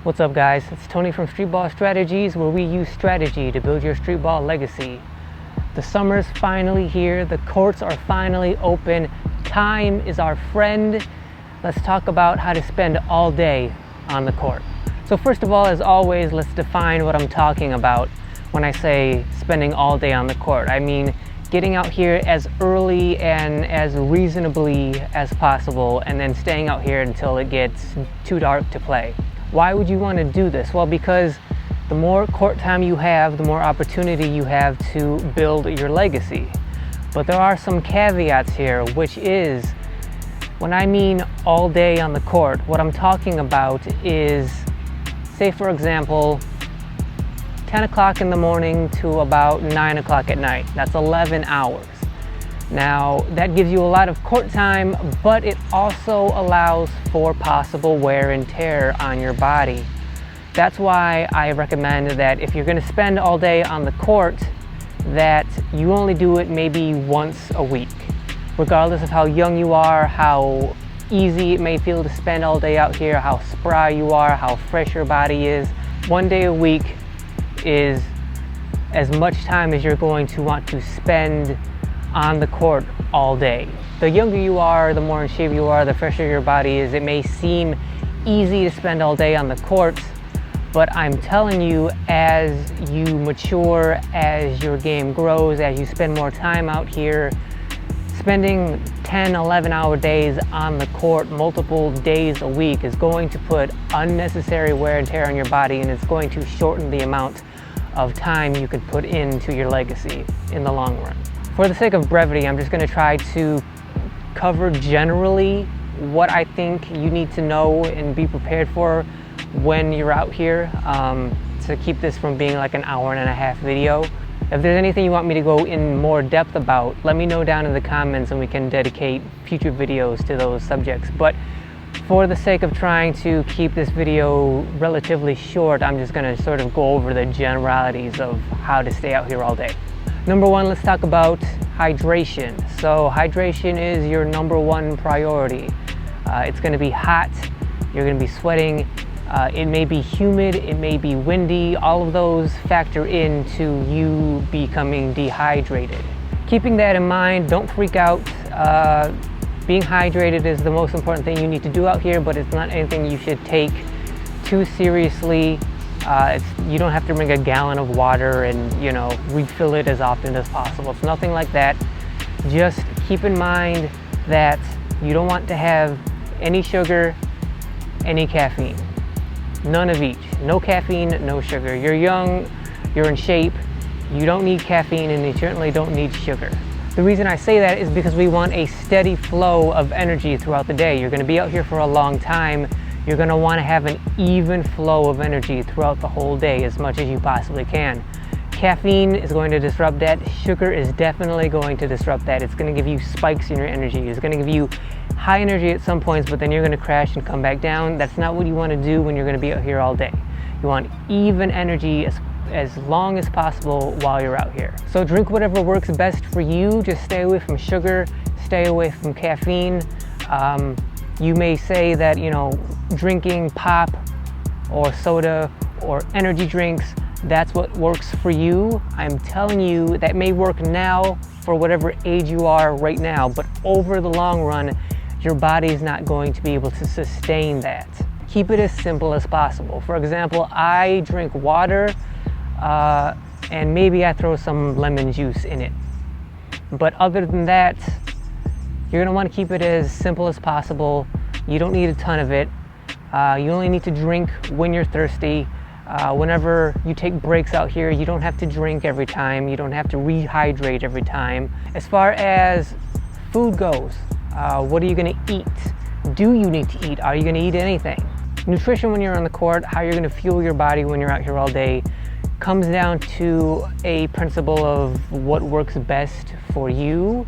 What's up guys, it's Tony from Streetball Strategies, where we use strategy to build your streetball legacy. The summer's finally here, the courts are finally open, time is our friend. Let's talk about how to spend all day on the court. So first of all, as always, let's define what I'm talking about when I say spending all day on the court. I mean getting out here as early and as reasonably as possible and then staying out here until it gets too dark to play. Why would you want to do this? Well, because the more court time you have, the more opportunity you have to build your legacy. But there are some caveats here, which is, when I mean all day on the court, what I'm talking about is, say for example, 10 o'clock in the morning to about 9 o'clock at night. That's 11 hours. Now, that gives you a lot of court time, but it also allows for possible wear and tear on your body. That's why I recommend that if you're going to spend all day on the court, that you only do it maybe once a week. Regardless of how young you are, how easy it may feel to spend all day out here, how spry you are, how fresh your body is, one day a week is as much time as you're going to want to spend on the court all day. The younger you are, the more in shape you are, the fresher your body is. It may seem easy to spend all day on the court, but I'm telling you, as you mature, as your game grows, as you spend more time out here, spending 10, 11-hour days on the court multiple days a week is going to put unnecessary wear and tear on your body, and it's going to shorten the amount of time you can put into your legacy in the long run. For the sake of brevity, I'm just going to try to cover generally what I think you need to know and be prepared for when you're out here, to keep this from being like an hour-and-a-half video. If there's anything you want me to go in more depth about, let me know down in the comments and we can dedicate future videos to those subjects. But for the sake of trying to keep this video relatively short, I'm just going to sort of go over the generalities of how to stay out here all day. Number one, let's talk about hydration. So hydration is your number one priority. It's going to be hot, you're going to be sweating, it may be humid, it may be windy. All of those factor into you becoming dehydrated. Keeping that in mind, don't freak out. Being hydrated is the most important thing you need to do out here, but it's not anything you should take too seriously. You don't have to bring a gallon of water and, refill it as often as possible. It's nothing like that. Just keep in mind that you don't want to have any sugar, any caffeine. None of each. No caffeine, no sugar. You're young, you're in shape, you don't need caffeine, and you certainly don't need sugar. The reason I say that is because we want a steady flow of energy throughout the day. You're going to be out here for a long time. You're going to want to have an even flow of energy throughout the whole day as much as you possibly can. Caffeine is going to disrupt that. Sugar is definitely going to disrupt that. It's going to give you spikes in your energy. It's going to give you high energy at some points, but then you're going to crash and come back down. That's not what you want to do when you're going to be out here all day. You want even energy as long as possible while you're out here. So drink whatever works best for you. Just stay away from sugar, stay away from caffeine. You may say that, drinking pop or soda or energy drinks, that's what works for you. I'm telling you, that may work now for whatever age you are right now, but over the long run, your body is not going to be able to sustain that. Keep it as simple as possible. For example, I drink water and maybe I throw some lemon juice in it. But other than that, you're going to want to keep it as simple as possible. You don't need a ton of it. You only need to drink when you're thirsty. Whenever you take breaks out here, you don't have to drink every time. You don't have to rehydrate every time. As far as food goes, what are you going to eat? Do you need to eat? Are you going to eat anything? Nutrition when you're on the court, how you're going to fuel your body when you're out here all day, comes down to a principle of what works best for you.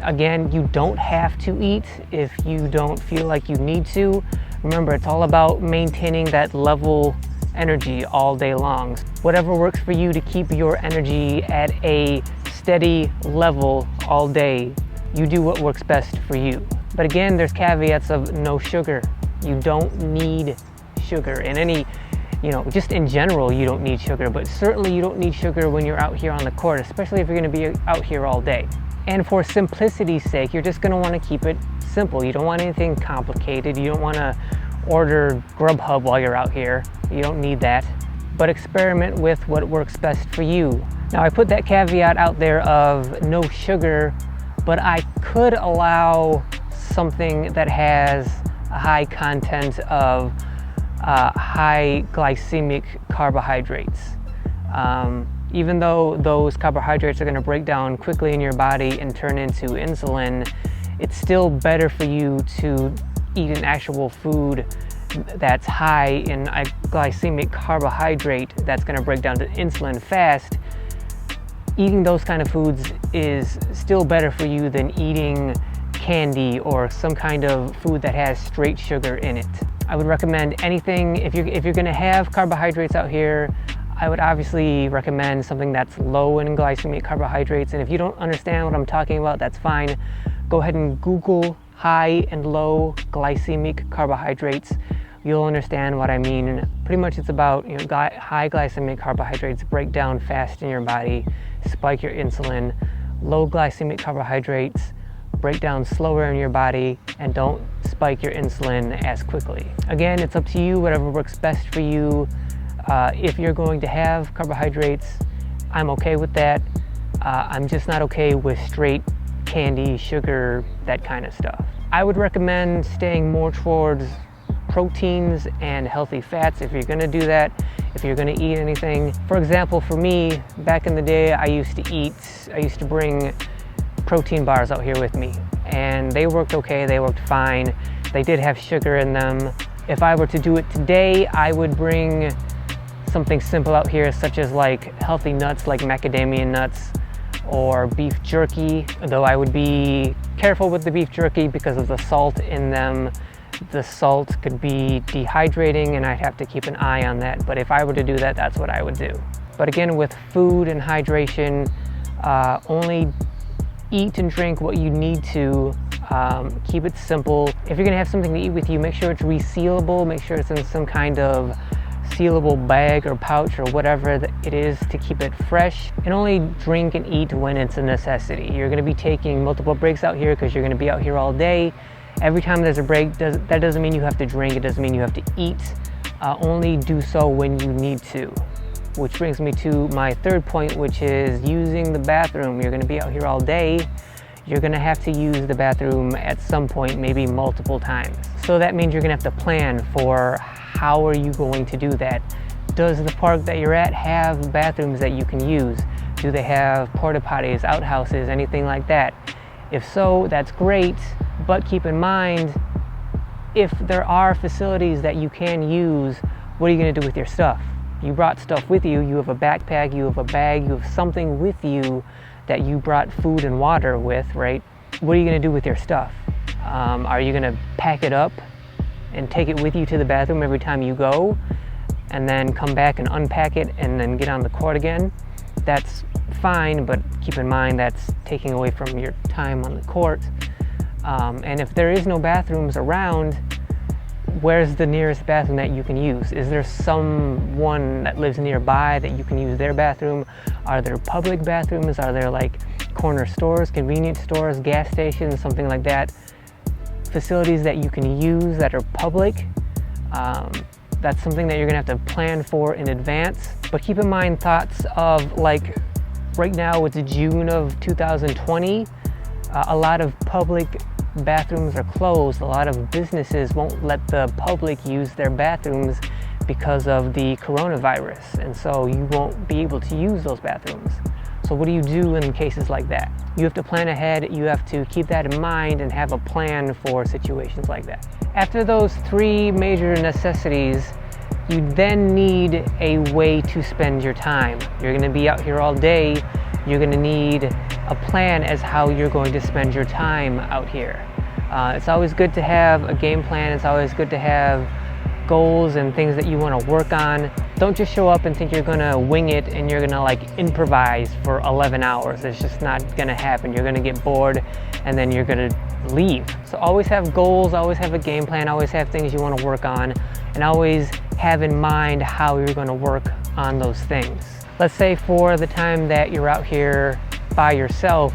Again, you don't have to eat if you don't feel like you need to. Remember, it's all about maintaining that level energy all day long. Whatever works for you to keep your energy at a steady level all day, you do what works best for you. But again, there's caveats of no sugar. You don't need sugar. In any, just in general, you don't need sugar, but certainly you don't need sugar when you're out here on the court, especially if you're going to be out here all day. And for simplicity's sake, you're just going to want to keep it simple. You don't want anything complicated. You don't want to order Grubhub while you're out here. You don't need that. But experiment with what works best for you. Now, I put that caveat out there of no sugar, but I could allow something that has a high content of high glycemic carbohydrates. Even though those carbohydrates are going to break down quickly in your body and turn into insulin, it's still better for you to eat an actual food that's high in a glycemic carbohydrate that's going to break down to insulin fast. Eating those kind of foods is still better for you than eating candy or some kind of food that has straight sugar in it. I would recommend anything, if you're going to have carbohydrates out here, I would obviously recommend something that's low in glycemic carbohydrates. And if you don't understand what I'm talking about, that's fine. Go ahead and Google high and low glycemic carbohydrates. You'll understand what I mean. Pretty much it's about high glycemic carbohydrates break down fast in your body, spike your insulin. Low glycemic carbohydrates break down slower in your body and don't spike your insulin as quickly. Again, it's up to you, whatever works best for you. If you're going to have carbohydrates, I'm okay with that. I'm just not okay with straight candy, sugar, that kind of stuff. I would recommend staying more towards proteins and healthy fats if you're going to do that, if you're going to eat anything. For example, for me, back in the day, I used to bring protein bars out here with me, and they worked okay, they worked fine. They did have sugar in them. If I were to do it today, I would bring something simple out here, such as like healthy nuts like macadamia nuts or beef jerky, though I would be careful with the beef jerky because of the salt in them. The salt could be dehydrating and I'd have to keep an eye on that, but if I were to do that, that's what I would do. But again, with food and hydration, only eat and drink what you need to. Keep it simple. If you're gonna have something to eat with you, make sure it's resealable, make sure it's in some kind of sealable bag or pouch or whatever it is to keep it fresh, and only drink and eat when it's a necessity. You're going to be taking multiple breaks out here because you're going to be out here all day. Every time there's a break, that doesn't mean you have to drink, it doesn't mean you have to eat. Only do so when you need to. Which brings me to my third point, which is using the bathroom. You're going to be out here all day. You're going to have to use the bathroom at some point, maybe multiple times. So that means you're going to have to plan for how are you going to do that. Does the park that you're at have bathrooms that you can use? Do they have porta potties, outhouses, anything like that? If so, that's great, but keep in mind, if there are facilities that you can use, what are you going to do with your stuff? You brought stuff with you, you have a backpack, you have a bag, you have something with you that you brought food and water with, right? What are you going to do with your stuff? Are you going to pack it up and take it with you to the bathroom every time you go, and then come back and unpack it and then get on the court again? That's fine, but keep in mind that's taking away from your time on the court. And if there is no bathrooms around, where's the nearest bathroom that you can use? Is there someone that lives nearby that you can use their bathroom? Are there public bathrooms? Are there like corner stores, convenience stores, gas stations, something like that? Facilities that you can use that are public. That's something that you're gonna have to plan for in advance. But keep in mind thoughts of, like, right now it's June of 2020. A lot of public bathrooms are closed. A lot of businesses won't let the public use their bathrooms because of the coronavirus, and so you won't be able to use those bathrooms. So what do you do in cases like that? You have to plan ahead, you have to keep that in mind and have a plan for situations like that. After those three major necessities, you then need a way to spend your time. You're going to be out here all day. You're going to need a plan as how you're going to spend your time out here. It's always good to have a game plan. It's always good to have goals and things that you want to work on. Don't just show up and think you're going to wing it and you're going to like improvise for 11 hours. It's just not going to happen. You're going to get bored and then you're going to leave. So always have goals, always have a game plan, always have things you want to work on, and always have in mind how you're going to work on those things. Let's say for the time that you're out here by yourself,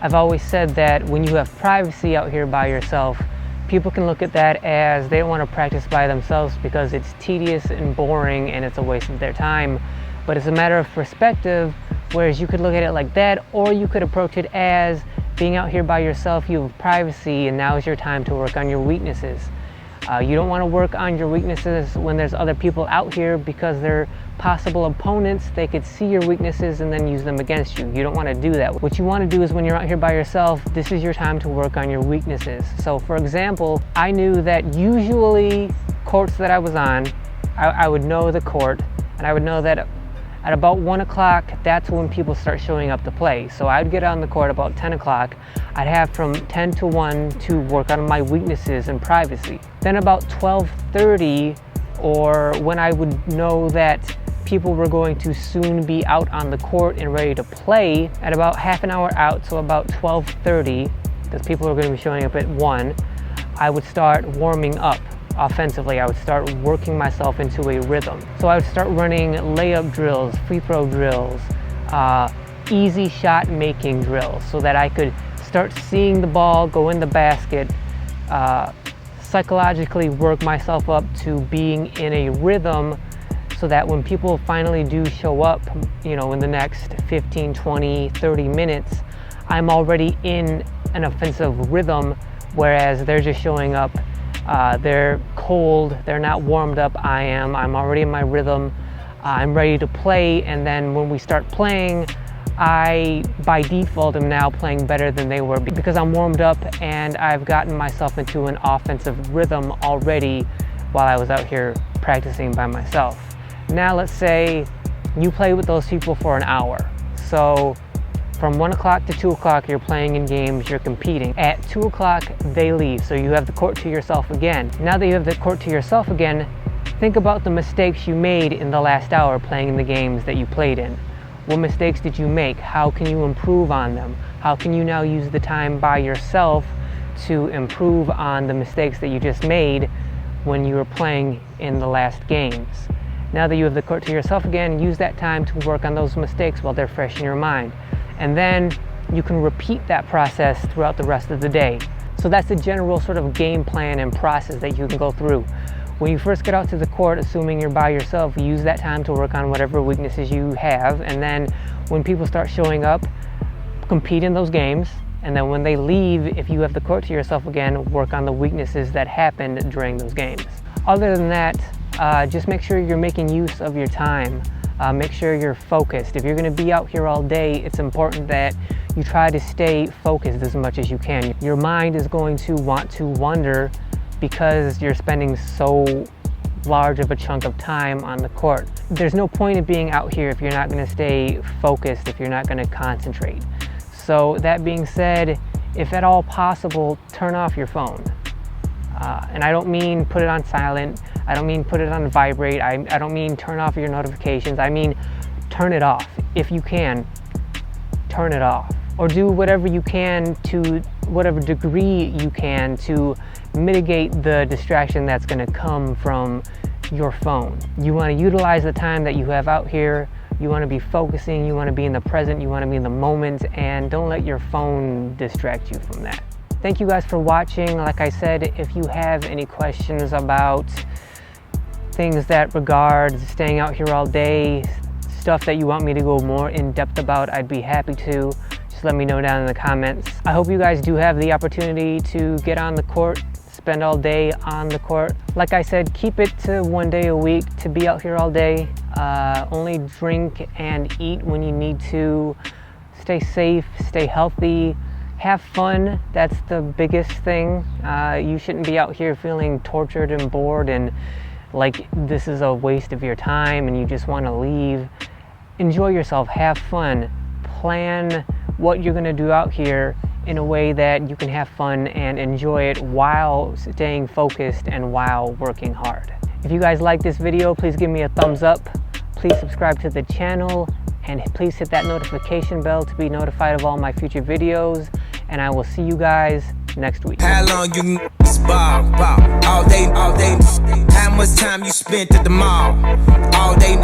I've always said that when you have privacy out here by yourself, people can look at that as they don't want to practice by themselves because it's tedious and boring and it's a waste of their time. But it's a matter of perspective, whereas you could look at it like that, or you could approach it as being out here by yourself, you have privacy, and now is your time to work on your weaknesses. You don't want to work on your weaknesses when there's other people out here because they're possible opponents. They could see your weaknesses and then use them against you. You don't want to do that. What you want to do is when you're out here by yourself, this is your time to work on your weaknesses. So for example, I knew that usually courts that I was on, I would know the court, and I would know that at about 1 o'clock, that's when people start showing up to play. So I'd get on the court about 10 o'clock. I'd have from 10 to 1 to work on my weaknesses and privacy. Then about 12:30, or when I would know that people were going to soon be out on the court and ready to play, at about half an hour out, so about 12:30, because people are going to be showing up at 1, I would start warming up. Offensively, I would start working myself into a rhythm. So I would start running layup drills, free throw drills, easy shot making drills, so that I could start seeing the ball go in the basket, psychologically work myself up to being in a rhythm, so that when people finally do show up, you know, in the next 15, 20, 30 minutes, I'm already in an offensive rhythm, whereas they're just showing up. They're cold, they're not warmed up. I'm already in my rhythm. I'm ready to play, and then when we start playing, I, by default, am now playing better than they were because I'm warmed up and I've gotten myself into an offensive rhythm already while I was out here practicing by myself. Now let's say you play with those people for an hour. So from 1 o'clock to 2 o'clock, you're playing in games, you're competing. At 2 o'clock, they leave, so you have the court to yourself again. Now that you have the court to yourself again, think about the mistakes you made in the last hour playing in the games that you played in. What mistakes did you make? How can you improve on them? How can you now use the time by yourself to improve on the mistakes that you just made when you were playing in the last games? Now that you have the court to yourself again, use that time to work on those mistakes while they're fresh in your mind. And then you can repeat that process throughout the rest of the day. So that's the general sort of game plan and process that you can go through. When you first get out to the court, assuming you're by yourself, use that time to work on whatever weaknesses you have. And then when people start showing up, compete in those games. And then when they leave, if you have the court to yourself again, work on the weaknesses that happened during those games. Other than that, just make sure you're making use of your time. Make sure you're focused. If you're going to be out here all day, it's important that you try to stay focused as much as you can. Your mind is going to want to wander because you're spending so large of a chunk of time on the court. There's no point in being out here if you're not going to stay focused, if you're not going to concentrate. So that being said, if at all possible, turn off your phone. And I don't mean put it on silent. I don't mean put it on vibrate. I don't mean turn off your notifications. I mean turn it off. If you can, turn it off. Or do whatever you can, to whatever degree you can, to mitigate the distraction that's going to come from your phone. You want to utilize the time that you have out here. You want to be focusing. You want to be in the present. You want to be in the moment, and don't let your phone distract you from that. Thank you guys for watching. Like I said, if you have any questions about things that regard staying out here all day, stuff that you want me to go more in depth about, I'd be happy to. Just let me know down in the comments. I hope you guys do have the opportunity to get on the court, spend all day on the court. Like I said, keep it to 1 day a week to be out here all day. Only drink and eat when you need to. Stay safe, stay healthy. Have fun. That's the biggest thing. You shouldn't be out here feeling tortured and bored and like this is a waste of your time and you just want to leave. Enjoy yourself. Have fun. Plan what you're going to do out here in a way that you can have fun and enjoy it while staying focused and while working hard. If you guys like this video, please give me a thumbs up. Please subscribe to the channel and please hit that notification bell to be notified of all my future videos. And I will see you guys next week. How long you spar, all day, much time you spent at the mall. All day,